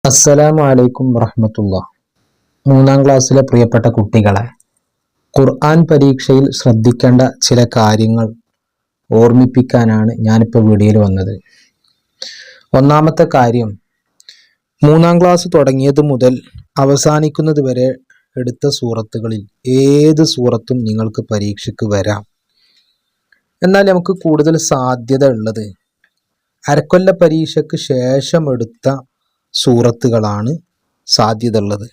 അസ്സലാമു അലൈക്കും വറഹ്മത്തുള്ളാഹി. മൂന്നാം ക്ലാസ്സിലെ പ്രിയപ്പെട്ട കുട്ടികളെ, ഖുർആൻ പരീക്ഷയിൽ ശ്രദ്ധിക്കേണ്ട ചില കാര്യങ്ങൾ ഓർമ്മിപ്പിക്കാനാണ് ഞാനിപ്പോൾ വീഡിയോയിൽ വന്നത്. ഒന്നാമത്തെ കാര്യം, മൂന്നാം ക്ലാസ് തുടങ്ങിയത് മുതൽ അവസാനിക്കുന്നത് വരെ എടുത്ത സൂറത്തുകളിൽ ഏത് സൂറത്തും നിങ്ങൾക്ക് പരീക്ഷയ്ക്ക് വരാം. എന്നാൽ നമുക്ക് കൂടുതൽ സാധ്യത ഉള്ളത് അരക്കൊല്ല പരീക്ഷയ്ക്ക് ശേഷം എടുത്ത സൂറത്തുകളാണ് സാധ്യത ഉള്ളത്.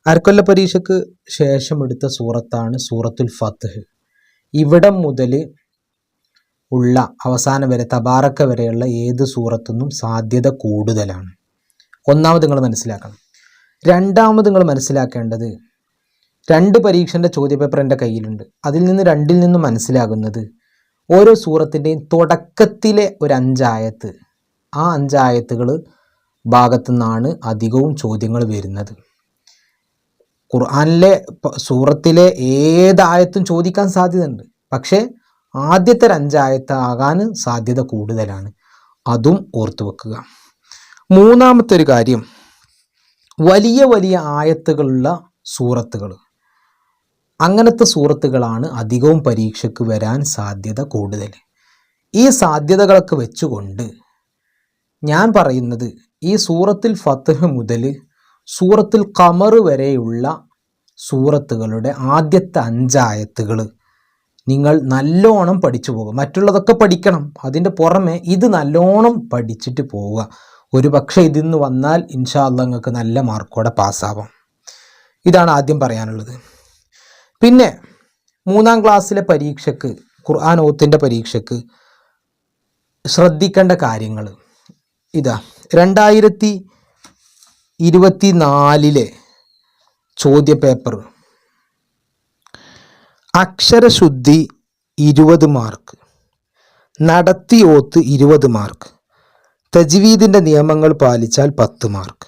അരക്കൊല്ല പരീക്ഷയ്ക്ക് ശേഷം എടുത്ത സൂറത്താണ് സൂറത്തുൽ ഫത്ഹ്. ഇവിടം മുതൽ ഉള്ള അവസാനം വരെ തബാറക്ക വരെയുള്ള ഏത് സൂറത്തൊന്നും സാധ്യത കൂടുതലാണ്. ഒന്നാമത് നിങ്ങൾ മനസ്സിലാക്കണം. രണ്ടാമത് നിങ്ങൾ മനസ്സിലാക്കേണ്ടത്, രണ്ട് പരീക്ഷൻ്റെ ചോദ്യപേപ്പർ എൻ്റെ കയ്യിലുണ്ട്. അതിൽ നിന്ന് രണ്ടിൽ നിന്നും മനസ്സിലാകുന്നത് ഓരോ സൂറത്തിൻ്റെയും തുടക്കത്തിലെ ഒരു 5 ആയത്ത്, ആ 5 ആയത്തുകൾ ഭാഗത്തു നിന്നാണ് അധികവും ചോദ്യങ്ങൾ വരുന്നത്. ഖുർആനിലെ സൂറത്തിലെ ഏതായത്തും ചോദിക്കാൻ സാധ്യതയുണ്ട്, പക്ഷേ ആദ്യത്തെ 5 ആയത്ത് ആകാൻ സാധ്യത കൂടുതലാണ്. അതും ഓർത്തു വെക്കുക. മൂന്നാമത്തെ ഒരു കാര്യം, വലിയ വലിയ ആയത്തുകളുള്ള സൂറത്തുകൾ, അങ്ങനത്തെ സൂറത്തുകളാണ് അധികവും പരീക്ഷയ്ക്ക് വരാൻ സാധ്യത കൂടുതൽ. ഈ സാധ്യതകളൊക്കെ വെച്ചുകൊണ്ട് ഞാൻ പറയുന്നത്, ഈ സൂറത്തുൽ ഫത്ഹ് മുതൽ സൂറത്തുൽ ഖമർ വരെയുള്ള സൂറത്തുകളുടെ ആദ്യത്തെ 5 ആയത്തുകൾ നിങ്ങൾ നല്ലോണം പഠിച്ചു പോകുക. മറ്റുള്ളതൊക്കെ പഠിക്കണം, അതിൻ്റെ പുറമെ ഇത് നല്ലോണം പഠിച്ചിട്ട് പോവുക. ഒരു പക്ഷേ ഇതിൽ നിന്ന് വന്നാൽ ഇൻഷാ അല്ലാഹ് നിങ്ങൾക്ക് നല്ല മാർക്കോടെ പാസ്സാവാം. ഇതാണ് ആദ്യം പറയാനുള്ളത്. പിന്നെ മൂന്നാം ക്ലാസ്സിലെ പരീക്ഷയ്ക്ക്, ഖുർആൻ ഓത്തിൻ്റെ പരീക്ഷയ്ക്ക് ശ്രദ്ധിക്കേണ്ട കാര്യങ്ങൾ ഇതാ. 2024 ചോദ്യപേപ്പർ, അക്ഷരശുദ്ധി 20 മാർക്ക്, നടത്തി ഓത്ത് 20 മാർക്ക്, തജ്വീദിൻ്റെ നിയമങ്ങൾ പാലിച്ചാൽ 10 മാർക്ക്.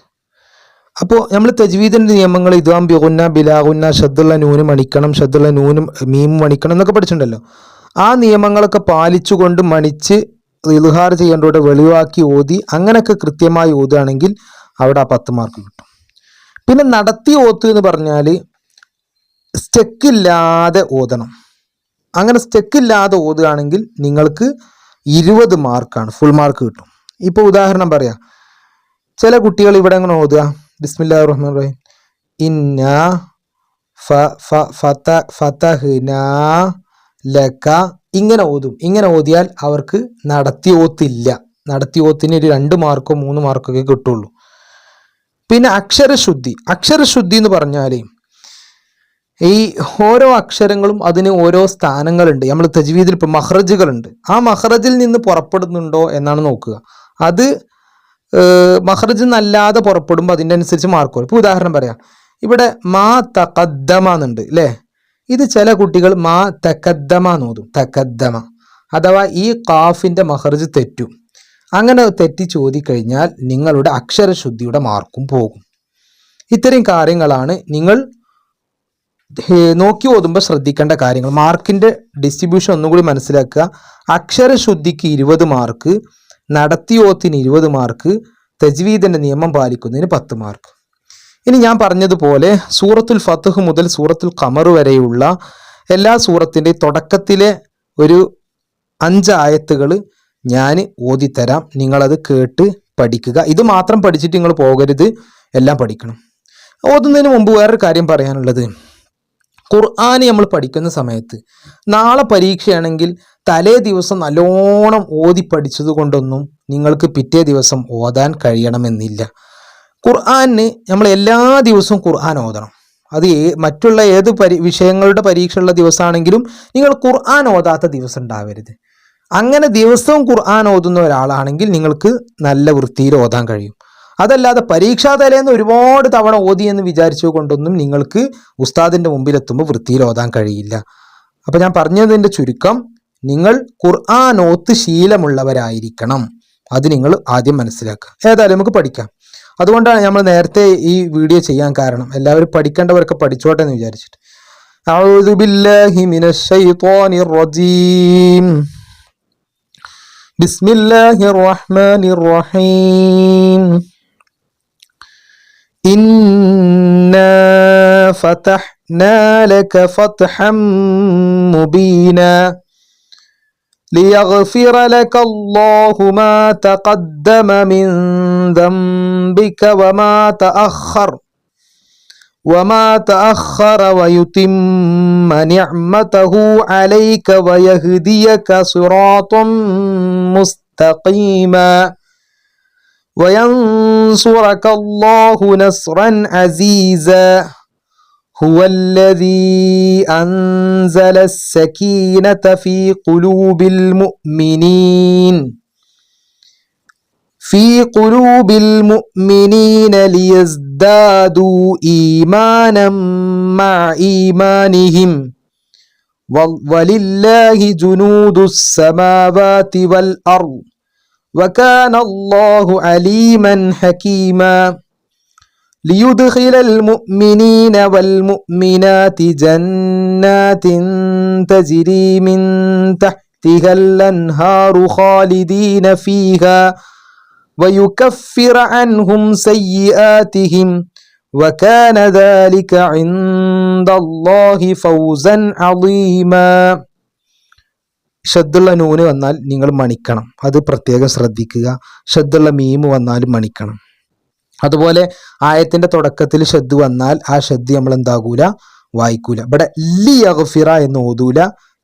അപ്പോൾ നമ്മൾ തജ്വീദിൻ്റെ നിയമങ്ങൾ ഇദ്ഗാം ബിഗുന്ന ബിലാഗുന്ന, ഷദ്ദുള്ള നൂന് മണിക്കണം, ഷദ്ദുള്ള നൂനും മീം മണിക്കണം എന്നൊക്കെ പഠിച്ചിട്ടുണ്ടല്ലോ. ആ നിയമങ്ങളൊക്കെ പാലിച്ചുകൊണ്ട് മണിച്ച് ഇൽഹാർ ചെയ്യേണ്ടോടെ വെളിവാക്കി ഓതി അങ്ങനെയൊക്കെ കൃത്യമായി ഓതുകയാണെങ്കിൽ അവിടെ ആ 10 മാർക്ക് കിട്ടും. പിന്നെ നടത്തി ഓത്ത് എന്ന് പറഞ്ഞാൽ സ്റ്റെക്കില്ലാതെ ഓതണം. അങ്ങനെ സ്റ്റെക്കില്ലാതെ ഓതുകയാണെങ്കിൽ നിങ്ങൾക്ക് 20 മാർക്കാണ്, ഫുൾ മാർക്ക് കിട്ടും. ഇപ്പോൾ ഉദാഹരണം പറയാം. ചില കുട്ടികൾ ഇവിടെ അങ്ങനെ ഓതുക, ബിസ്മില്ലാഹിർ റഹ്മാനിർ റഹീം, ഇന്നാ ഫതഹ്നാ ലക, ഇങ്ങനെ ഓതും. ഇങ്ങനെ ഓതിയാൽ അവർക്ക് നടത്തി ഓത്തില്ല. നടത്തി ഓത്തിന് ഒരു 2 മാർക്കോ 3 മാർക്കൊക്കെ കിട്ടുള്ളൂ. പിന്നെ അക്ഷരശുദ്ധി. അക്ഷരശുദ്ധി എന്ന് പറഞ്ഞാൽ ഈ ഓരോ അക്ഷരങ്ങളും അതിന് ഓരോ സ്ഥാനങ്ങളുണ്ട്. നമ്മൾ തജ്വീദിൽ ഇപ്പോൾ മഖ്റജുകളുണ്ട്. ആ മഖ്റജിൽ നിന്ന് പുറപ്പെടുന്നുണ്ടോ എന്നാണ് നോക്കുക. അത് മഖ്റജിൽ നിന്നല്ലാതെ പുറപ്പെടുമ്പോൾ അതിൻ്റെ അനുസരിച്ച് മാർക്ക് വരും. ഇപ്പോൾ ഉദാഹരണം പറയാം. ഇവിടെ മാ തഖദ്ദമ എന്നുണ്ട് അല്ലേ. ഇത് ചില കുട്ടികൾ മാ തഖദ്ദമ എന്നോതും, തഖദ്ദമ, അഥവാ ഈ ഖാഫിൻ്റെ മഖ്റജ് തെറ്റും. അങ്ങനെ തെറ്റി ചോദിക്കഴിഞ്ഞാൽ നിങ്ങളുടെ അക്ഷരശുദ്ധിയുടെ മാർക്കും പോകും. ഇത്തരം കാര്യങ്ങളാണ് നിങ്ങൾ നോക്കി ഓതുമ്പോൾ ശ്രദ്ധിക്കേണ്ട കാര്യങ്ങൾ. മാർക്കിൻ്റെ ഡിസ്ട്രിബ്യൂഷൻ ഒന്നുകൂടി മനസ്സിലാക്കുക. അക്ഷരശുദ്ധിക്ക് 20 മാർക്ക്, നടത്തിയോത്തിന് 20 മാർക്ക്, തജ്വീദിൻ്റെ നിയമം പാലിക്കുന്നതിന് 10 മാർക്ക്. ഇനി ഞാൻ പറഞ്ഞതുപോലെ സൂറത്തുൽ ഫത്ഹ് മുതൽ സൂറത്തുൽ ഖമർ വരെയുള്ള എല്ലാ സൂറത്തിൻ്റെ തുടക്കത്തിലെ ഒരു 5 ആയത്തുകൾ ഞാൻ ഓതിത്തരാം. നിങ്ങളത് കേട്ട് പഠിക്കുക. ഇത് മാത്രം പഠിച്ചിട്ട് നിങ്ങൾ പോകരുത്, എല്ലാം പഠിക്കണം. ഓതുന്നതിന് മുമ്പ് വേറൊരു കാര്യം പറയാനുള്ളത്, ഖുർആൻ നമ്മൾ പഠിക്കുന്ന സമയത്ത് നാളെ പരീക്ഷയാണെങ്കിൽ തലേ ദിവസം നല്ലോണം ഓതി പഠിച്ചത് കൊണ്ടൊന്നും നിങ്ങൾക്ക് പിറ്റേ ദിവസം ഓതാൻ കഴിയണമെന്നില്ല. ഖുർആന് നമ്മൾ എല്ലാ ദിവസവും ഖുർആൻ ഓതണം. അത് മറ്റുള്ള ഏത് വിഷയങ്ങളുടെ പരീക്ഷയുള്ള ദിവസമാണെങ്കിലും നിങ്ങൾ ഖുർആൻ ഓതാത്ത ദിവസം ഉണ്ടാവരുത്. അങ്ങനെ ദിവസവും ഖുർആൻ ഓതുന്ന ഒരാളാണെങ്കിൽ നിങ്ങൾക്ക് നല്ല വൃത്തിയിൽ ഓതാൻ കഴിയും. അതല്ലാതെ പരീക്ഷാ തലേന്ന് ഒരുപാട് തവണ ഓതി എന്ന് വിചാരിച്ചു കൊണ്ടൊന്നും നിങ്ങൾക്ക് ഉസ്താദിൻ്റെ മുമ്പിലെത്തുമ്പോൾ വൃത്തിയിൽ ഓതാൻ കഴിയില്ല. അപ്പോൾ ഞാൻ പറഞ്ഞതിൻ്റെ ചുരുക്കം, നിങ്ങൾ ഖുർആൻ ഓത്ത് ശീലമുള്ളവരായിരിക്കണം. അത് നിങ്ങൾ ആദ്യം മനസ്സിലാക്കുക. ഏതായാലും നമുക്ക് പഠിക്കാം. അതുകൊണ്ടാണ് നമ്മൾ നേരത്തെ ഈ വീഡിയോ ചെയ്യാൻ കാരണം, എല്ലാവരും പഠിക്കേണ്ടവരൊക്കെ പഠിച്ചോട്ടെ എന്ന് വിചാരിച്ചിട്ട്. അഊദു ബില്ലാഹി മിനശ് ശൈത്വാനിർ റജീം, ബിസ്മില്ലാഹിർ റഹ്മാനിർ റഹീം. ഇന്നാ ഫതഹ്നാ ലക ഫത്ഹൻ മുബീനാ ليغفر لك الله ما تقدم من ذنبك وما تأخر ويتم نعمته عليك ويهديك صراطا مستقيما وينصرك الله نصرا عزيزا هو الذي أنزل السكينة في قلوب المؤمنين ليزدادوا إيمانا مع إيمانهم ولله جنود السماوات والأرض وكان الله عليما حكيما ليدخل المؤمنين والمؤمنات جنات تجري من تحتها الأنهار خالدين فيها ويكفر عنهم سيئاتهم وكان ذلك عند الله فوزا عظيما. ഷദ്ദുള്ള നൂന് വന്നാൽ നിങ്ങൾ മണിക്കണം, അത് പ്രത്യേകം ശ്രദ്ധിക്കുക. ഷദ്ദുള്ള മീമ് വന്നാലും മണിക്കണം. അതുപോലെ ആയത്തിന്റെ തുടക്കത്തിൽ ഷദ്ദ് വന്നാൽ ആ ഷദ്ദ് നമ്മൾ എന്താകൂല, വായിക്കൂല. ഇവിടെ ലി യഗ്ഫിറ എന്ന് ഓതൂല,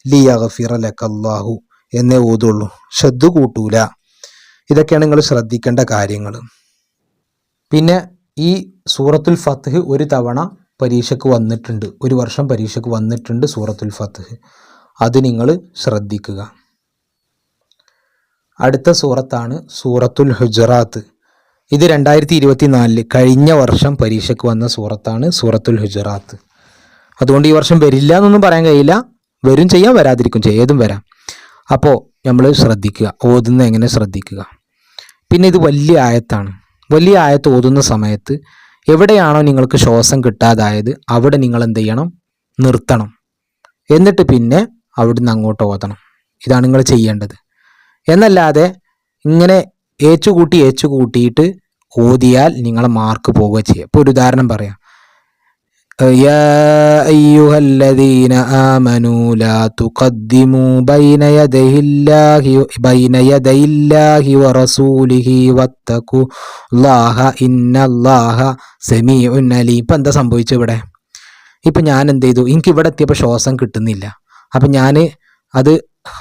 ലി യഗ്ഫിറ ലക്കല്ലാഹു എന്നേ ഓതുള്ളൂ, ഷദ്ദ് കൂട്ടൂല. ഇതൊക്കെയാണ് നിങ്ങൾ ശ്രദ്ധിക്കേണ്ട കാര്യങ്ങൾ. പിന്നെ ഈ സൂറത്തുൽ ഫത്ഹ് ഒരു തവണ പരീക്ഷയ്ക്ക് വന്നിട്ടുണ്ട്, ഒരു വർഷം പരീക്ഷയ്ക്ക് വന്നിട്ടുണ്ട് സൂറത്തുൽ ഫത്ഹ്. അത് നിങ്ങൾ ശ്രദ്ധിക്കുക. അടുത്ത സൂറത്താണ് സൂറത്തുൽ ഹുജറാത്ത്. ഇത് 2024 കഴിഞ്ഞ വർഷം പരീക്ഷയ്ക്ക് വന്ന സൂറത്താണ് സൂറത്തുൽ ഹുജറാത്ത്. അതുകൊണ്ട് ഈ വർഷം വരില്ല എന്നൊന്നും പറയാൻ കഴിയില്ല, വരും ചെയ്യാം, വരാതിരിക്കും ചെയ്യാം, ഏതും വരാം. അപ്പോൾ നമ്മൾ ശ്രദ്ധിക്കുക, ഓതുന്ന എങ്ങനെ ശ്രദ്ധിക്കുക. പിന്നെ ഇത് വലിയ ആയത്താണ്. വലിയ ആയത്ത് ഓതുന്ന സമയത്ത് എവിടെയാണോ നിങ്ങൾക്ക് ശ്വാസം കിട്ടാതായത് അവിടെ നിങ്ങൾ എന്ത് ചെയ്യണം, നിർത്തണം. എന്നിട്ട് പിന്നെ അവിടുന്ന് അങ്ങോട്ട് ഓതണം. ഇതാണ് നിങ്ങൾ ചെയ്യേണ്ടത്. എന്നല്ലാതെ ഇങ്ങനെ ഏച്ചുകൂട്ടിയിട്ട് ഓതിയാൽ നിങ്ങളെ മാർക്ക് പോവുക ചെയ്യുക. ഇപ്പോൾ ഒരു ഉദാഹരണം പറയാം. യാ അയ്യുഹല്ലദീന ആമനൂ ലാ തുഖദ്ദിമൂ ബൈന യദയില്ലാഹി വറസൂലിഹി വത്തഖുല്ലാഹ ഇന്നല്ലാഹ സമീഉൻ അലീം. ഇപ്പം എന്താ സംഭവിച്ചത് ഇവിടെ? ഇപ്പം ഞാൻ എന്ത് ചെയ്തു, എനിക്ക് ഇവിടെ എത്തിയപ്പോൾ ശ്വാസം കിട്ടുന്നില്ല. അപ്പം ഞാൻ അത്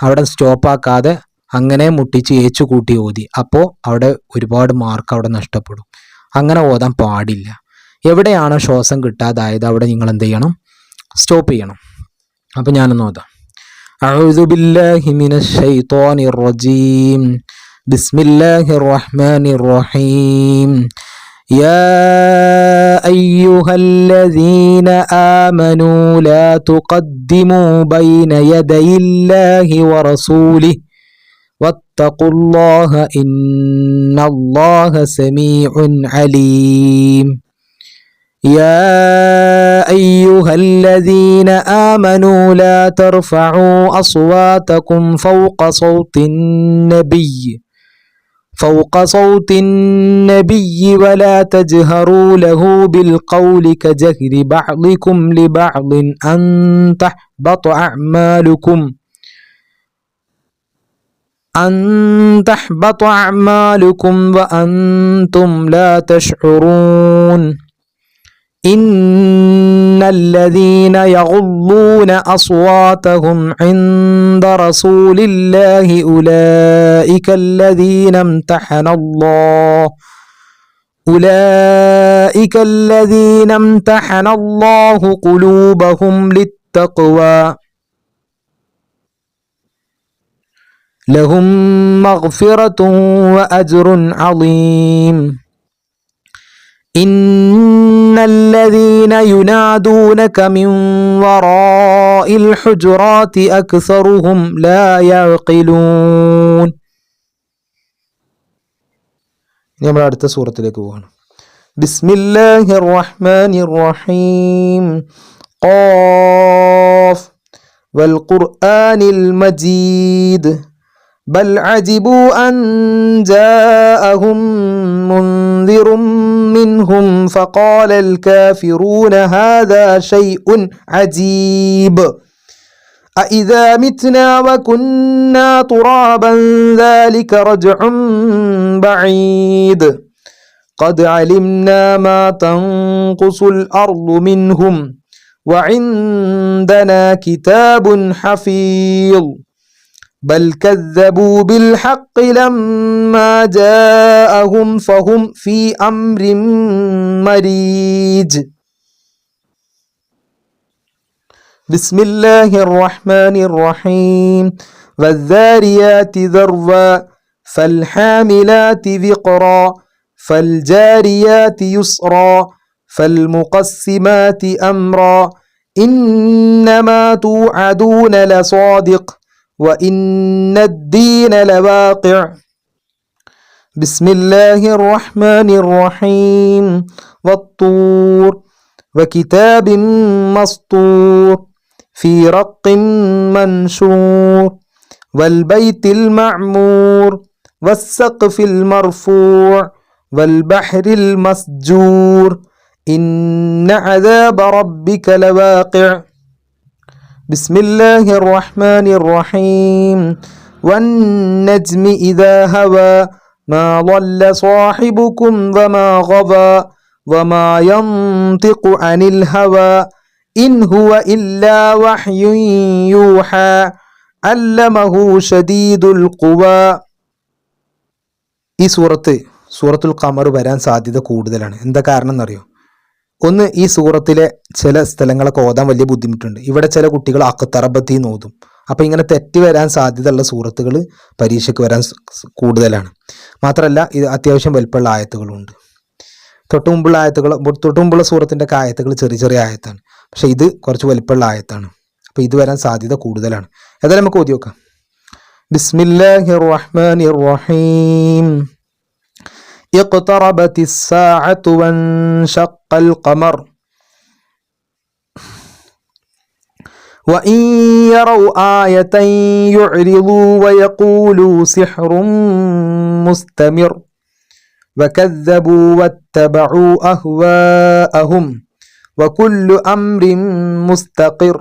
അവിടെ സ്റ്റോപ്പാക്കാതെ അങ്ങനെ മുട്ടിച്ച് ഏച്ചുകൂട്ടി ഓതി. അപ്പോൾ അവിടെ ഒരുപാട് മാർക്ക് അവിടെ നഷ്ടപ്പെടും. അങ്ങനെ ഓതാൻ പാടില്ല. എവിടെയാണോ ശ്വാസം കിട്ടാതായത് അവിടെ നിങ്ങൾ എന്ത് ചെയ്യണം, സ്റ്റോപ്പ് ചെയ്യണം. അപ്പം ഞാനൊന്ന് ഓതാം. അഊദു ബില്ലാഹി മിനശ് ശൈത്വാനിർ റജീം ബിസ്മില്ലാഹിർ റഹ്മാനിർ റഹീം യാ അയ്യുഹല്ലദീന ആമനൂ ലാ തുഖദ്ദിമൂ ബൈന യദയില്ലാഹി വറസൂലിഹി വത്തഖുല്ലാഹ ഇന്നല്ലാഹ സമീഉൻ അലീം. يا أيها الذين آمنوا لا ترفعوا أصواتكم فوق صوت النبي ولا تجهروا له بالقول كجهر بعضكم لبعض أن تحبط أعمالكم وأنتم لا تشعرون إن الذين يغضون أصواتهم عند رسول الله أولئك الذين امتحن الله قلوبهم للتقوى لهم مغفرة وأجر عظيم إن الذين ينادونك من وراء الحجرات أكثرهم لا يعقلون. നമ്മൾ അടുത്ത സൂറത്തിലേക്ക് പോവാണ്. ബിസ്മില്ലാഹിർ റഹ്മാനിർ റഹീം ഖാഫ് വൽ ഖുർആനിൽ മജീദ് بل عجبوا أن جاءهم منذر منهم فقال الكافرون هذا شيء عجيب أإذا متنا وكنا ترابا ذلك رجع بعيد قد علمنا ما تنقص الأرض منهم وعندنا كتاب حفيظ بل كذبوا بالحق لما جاءهم فهم في أمر مريج بسم الله الرحمن الرحيم والذاريات ذروا فالحاملات وقرا فالجاريات يسرا فالمقسمات أمرا إنما توعدون لصادق وإن الدين لواقع بسم الله الرحمن الرحيم والطور وكتاب مسطور في رق منشور والبيت المعمور والسقف المرفوع والبحر المسجور إن عذاب ربك لواقع بسم الله الرحمن الرحيم والنجم إذا هوى ما ضل صاحبكم وما غوى وما ينطق عن الهوى إن هو إلا وحي يوحى علمه شديد القوى ഈ സൂറത്തുൽ ഖമർ വരാൻ സാധ്യത കൂടുതലാണ്. എന്താ കാരണം എന്നറിയോ? ഒന്ന്, ഈ സൂറത്തിലെ ചില സ്ഥലങ്ങളൊക്കെ ഓതാൻ വലിയ ബുദ്ധിമുട്ടുണ്ട്. ഇവിടെ ചില കുട്ടികൾ അഖ്തറബത്തി ഓതും. അപ്പോൾ ഇങ്ങനെ തെറ്റി വരാൻ സാധ്യതയുള്ള സൂറത്തുകൾ പരീക്ഷയ്ക്ക് വരാൻ കൂടുതലാണ്. മാത്രമല്ല ഇത് അത്യാവശ്യം വലിപ്പമുള്ള ആയത്തുകളുണ്ട്. തൊട്ടുമുമ്പുള്ള സൂറത്തിൻ്റെ ഒക്കെ ആയത്തുകൾ ചെറിയ ചെറിയ ആയത്താണ്. പക്ഷേ ഇത് കുറച്ച് വലിപ്പമുള്ള ആയത്താണ്. അപ്പോൾ ഇത് വരാൻ സാധ്യത കൂടുതലാണ്. ഏതായാലും നമുക്ക് ഓതി നോക്കാം. ബിസ്മില്ലാഹിർ റഹ്മാനിർ റഹീം اقتربت الساعة وانشق القمر وإن يروا آية يعرضوا ويقولوا سحر مستمر وكذبوا واتبعوا أهواءهم وكل أمر مستقر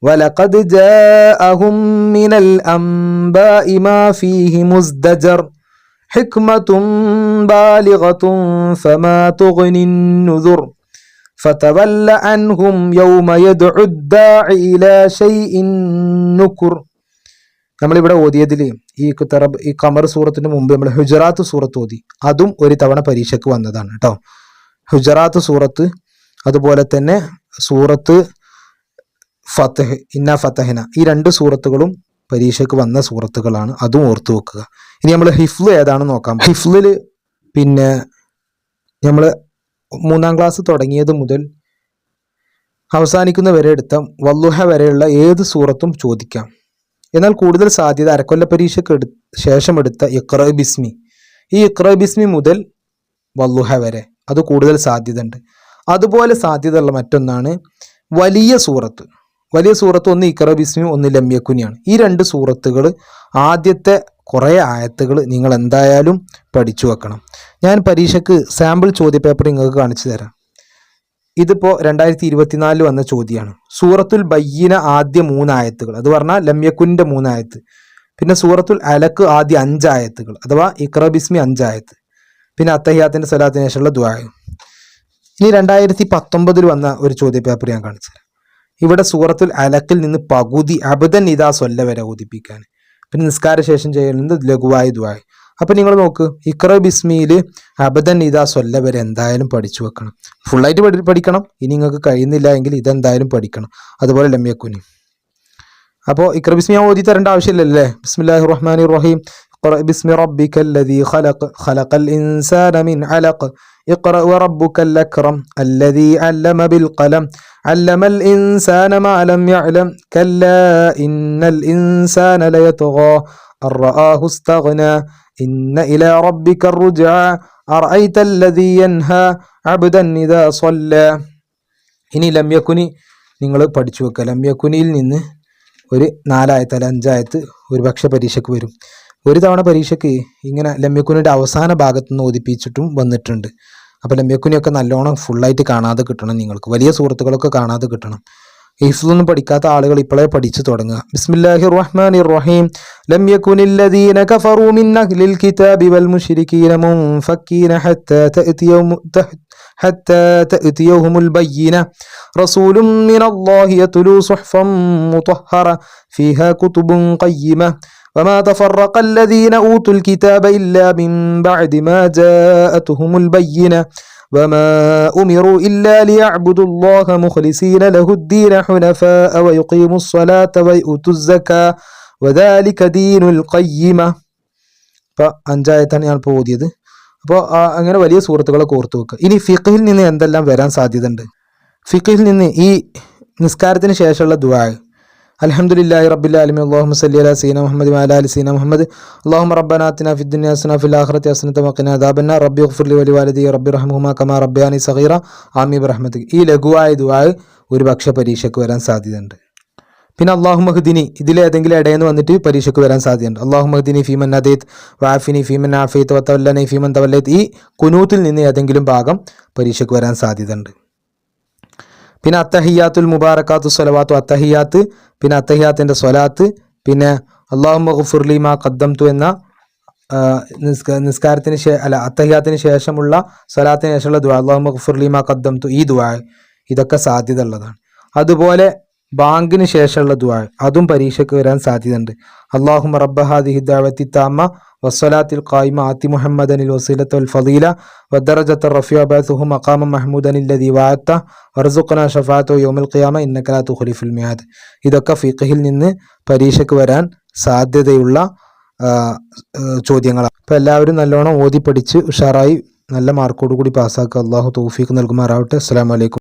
ولقد جاءهم من الأنباء ما فيه مزدجر حكمة بالغة فما تغني النذر فتول عنهم يوم يدعو الداعي إلى شيء نكر. നമ്മളിവിടെ ഓതിയതിൽ ഈ ഖമർ സൂറത്തിന് മുമ്പ് നമ്മൾ ഹുജറാത്ത് സൂറത്ത് ഓതി. അതും ഒരു തവണ പരീക്ഷയ്ക്ക് വന്നതാണ് കേട്ടോ. ഹുജറാത്ത് സൂറത്ത്, അതുപോലെ തന്നെ സൂറത്ത് ഫതഹ്, ഇന്നാ ഫതഹ്ന, ഈ രണ്ട് സൂറത്തുകളും പരീക്ഷയ്ക്ക് വന്ന സൂറത്തുകളാണ്. അതും ഓർത്തു വെക്കുക. ഇനി നമ്മൾ ഹിഫ്ല് ഏതാണെന്ന് നോക്കാം. ഹിഫ്ലിൽ പിന്നെ നമ്മൾ 3-ാം ക്ലാസ് തുടങ്ങിയത് മുതൽ അവസാനിക്കുന്ന വരെ എടുത്ത വല്ലുഹ വരെയുള്ള ഏത് സൂറത്തും ചോദിക്കാം. എന്നാൽ കൂടുതൽ സാധ്യത അരക്കൊല്ല പരീക്ഷയ്ക്ക് ശേഷം എടുത്ത ഇഖ്റ ബിസ്മി, ഈ ഇഖ്റ ബിസ്മി മുതൽ വല്ലുഹ വരെ, അത് കൂടുതൽ സാധ്യത ഉണ്ട്. അതുപോലെ സാധ്യതയുള്ള മറ്റൊന്നാണ് വലിയ സൂറത്ത്. ഒന്ന് ഇഖ്റ ബിസ്മി, ഒന്ന് ലം യകുനിയാണ്. ഈ രണ്ട് സൂറത്തുകൾ ആദ്യത്തെ കുറേ ആയത്തുകൾ നിങ്ങൾ എന്തായാലും പഠിച്ചു വെക്കണം. ഞാൻ പരീക്ഷയ്ക്ക് സാമ്പിൾ ചോദ്യപേപ്പർ നിങ്ങൾക്ക് കാണിച്ചു തരാം. ഇതിപ്പോൾ 2024 വന്ന ചോദ്യമാണ്. സൂറത്തുൽ ബയ്യിന ആദ്യ 3 ആയത്തുകൾ, അത് പറഞ്ഞാൽ ലം യകുനിൻ്റെ 3 ആയത്ത്. പിന്നെ സൂറത്തുൽ അലക്ക് ആദ്യ 5 ആയത്തുകൾ, അഥവാ ഇഖ്റ ബിസ്മി 5 ആയത്ത്. പിന്നെ അത്തഹിയാത്തിൻ്റെ സലാത്തിന് ശേഷമുള്ള ദുആ. ഇനി 2019 വന്ന ഒരു ചോദ്യപേപ്പർ ഞാൻ കാണിച്ചു തരാം. ഇവിടെ സൂറത്തുൽ അലക്കിൽ നിന്ന് പകുതി അബ്ദൻ ഇദാ സൊല്ല വരെ ഓതിപ്പിക്കാൻ, പിന്നെ നിസ്കാര ശേഷം ചെയ്യുന്നത് ലഘുവായ ദുആ. അപ്പം നിങ്ങൾ നോക്ക്, ഇഖ്റ ബിസ്മിയിൽ അബ്ദൻ ഇദാ സൊല്ല വരെ എന്തായാലും പഠിച്ചു വെക്കണം. ഫുള്ളായിട്ട് പഠിക്കണം. ഇനി നിങ്ങൾക്ക് കഴിയുന്നില്ല എങ്കിൽ ഇതെന്തായാലും പഠിക്കണം. അതുപോലെ ലം യകുനി. അപ്പോൾ ഇഖ്റ ബിസ്മി ഞാൻ ഓതി തരേണ്ട ആവശ്യമില്ലല്ലേ. ബിസ്മില്ലാഹിർ റഹ്മാനിർ റഹീം اقرأ باسم ربك الذي خلق الإنسان من علق اقرأ وربك الأكرم الذي علم بالقلم علم الإنسان ما لم يعلم كلا إن الإنسان ليطغى أن رآه استغنى إن إلى ربك الرجعى أرأيت الذي ينهى عبدا إذا صلى. ഇനി ലം യകുനി നിങ്ങൾ പഠിച്ചു വെക്കുക. ലം യകുനിയിൽ നിന്ന് ഒരു 4 ആയത്ത് അല്ല 5 ആയത്ത് ഒരു പക്ഷേ പരീക്ഷയ്ക്ക് വരും. ഒരു തവണ പരീക്ഷയ്ക്ക് ഇങ്ങനെ ലം യകുനിയുടെ അവസാന ഭാഗത്തു നിന്ന് ഓതിപ്പിച്ചിട്ടും വന്നിട്ടുണ്ട്. അപ്പോൾ ലംയക്കുനിയൊക്കെ നല്ലോണം ഫുള്ളായിട്ട് കാണാതെ കിട്ടണം. നിങ്ങൾക്ക് വലിയ സൂറത്തുകളൊക്കെ കാണാതെ കിട്ടണം. ഹിഫ്ളൊന്നും പഠിക്കാത്ത ആളുകൾ ഇപ്പോഴേ പഠിച്ചു തുടങ്ങുക. ബിസ്മില്ലാഹിർ റഹ്മാനിർ റഹീം. ലം യകുനില്ലദീന കഫറൂ മിൻ അഹ്ലിൽ കിതാബി വൽ മുശ്രികീന മുൻഫക്കീന ഹത്താ തഅതിയഹുമുൽ ബയ്യിന റസൂലുൻ മിനല്ലാഹി യത്ലൂ സുഹ്ഫൻ മുതഹ്ഹറ ഫീഹാ കുതുബുൻ ഖയ്യിമ وما تفرق الذين أوتوا الكتاب إلا من بعد ما جاءتهم البينة وما أمروا إلا ليعبدوا الله مخلصين له الدين حنفاء ويقيموا الصلاة ويؤتوا الزكاة وذلك دين القيمة. അപ്പോൾ 5 ആയത്താണ് ഞാൻ ഇപ്പോൾ ഓതിയത്. അപ്പോൾ അങ്ങനെ വലിയ സൂറത്തുകളൊക്കെ ഓർത്തു വെക്കുക. ഇനി ഫിഖ്ഹിൽ നിന്ന് എന്തെല്ലാം വരാൻ സാധ്യതയുണ്ട്? ഫിഖ്ഹിൽ നിന്ന് ഈ നിസ്കാരത്തിന് ശേഷമുള്ള ദുആ, അൽഹംദുലില്ലാഹി റബ്ബിൽ ആലമീൻ അല്ലാഹുമ്മ സ്വല്ലി അലാ സയ്യിദിനാ മുഹമ്മദ് വഅലാ ആലി സയ്യിദിനാ മുഹമ്മദ് അല്ലാഹുമ്മ റബ്ബനാ ആതിനാ ഫിദ് ദുനിയാ ഹസനത വഫിൽ ആഖിറതി ഹസനത വഖിനാ അദാബന്നാർ റബ്ബി ഇഗ്ഫിർ ലി വലിവാലിദി റബ്ബി റഹ്മുഹുമാ കമാ റബ്ബയാനി സഗീറ ആമീൻ ബിറഹ്മതിക. ഈ ലഘുവായ ദുആ ഒരു പക്ഷേ പരീക്ഷയ്ക്ക് വരാൻ സാധ്യതയുണ്ട്. പിന്നെ അല്ലാഹുമ്മ ഹ്ദിനി ഇതിലേതെങ്കിലും ഇടയെന്ന് വന്നിട്ട് പരീക്ഷയ്ക്ക് വരാൻ സാധ്യതയുണ്ട്. അല്ലാഹുമ്മ ഹ്ദിനി ഫീമൻ ഹദൈത് വഅഫിനി ഫീമൻ ആഫൈത് വതവല്ലനി ഫീമൻ തവല്ലൈത്. ഈ കുനൂത്തിൽ നിന്ന് ഏതെങ്കിലും ഭാഗം പരീക്ഷയ്ക്ക് വരാൻ സാധ്യതയുണ്ട്. പിന്നെ അത്തഹിയാത്തുൽ മുബാറക്കാത്തു സ്വലവാത്തു അത്തഹിയാത്ത്, പിന്നെ അത്തഹിയാത്തിൻ്റെ സ്വലാത്ത്, പിന്നെ അല്ലാഹുമ്മ ഗുഫിർലി മാ ഖദ്ദംതു എന്ന നിസ്കാരത്തിന് അത്തഹിയാത്തിന് ശേഷമുള്ള സ്വലാത്തിന് ശേഷമുള്ള ദുആ അല്ലാഹുമ്മ ഗുഫിർലി മാ ഖദ്ദംതു, ഈ ദുആ ഇതൊക്കെ സാധ്യത ഉള്ളതാണ്. അതുപോലെ ബാങ്കിന് ശേഷമുള്ള ദുആ അതും പരീക്ഷയ്ക്ക് വരാൻ സാധ്യതയുണ്ട്. അല്ലാഹുമ്മ റബ്ബ ഹാദിഹി ദഅവത്തി താമ്മ വസ്സലാത്തിൽ ഖായിമ ആതി മുഹമ്മദനിൽ വസീലത വൽ ഫളീല വദറജത റഫീഅ ബഅസുഹു മഖാമൻ മഹ്മൂദനിൽ ലദീ വഅത്ത വർസുഖ്നാ ശഫാഅതു യൗമൽ ഖിയാമ ഇന്നക ലാ തുഖ്ലിഫുൽ മിആദ്. ഇതൊക്കെ ഫിഖ്ഹിൽ നിന്ന് പരീക്ഷയ്ക്ക് വരാൻ സാധ്യതയുള്ള ചോദ്യങ്ങളാണ്. അപ്പോൾ എല്ലാവരും നല്ലോണം ഓതി പഠിച്ച് ഉഷാറായി നല്ല മാർക്കോടുകൂടി പാസ്സാക്കുക. അല്ലാഹു തൗഫീഖ് നൽകുമാറാവട്ടെ. അസ്സലാമു അലൈക്കും.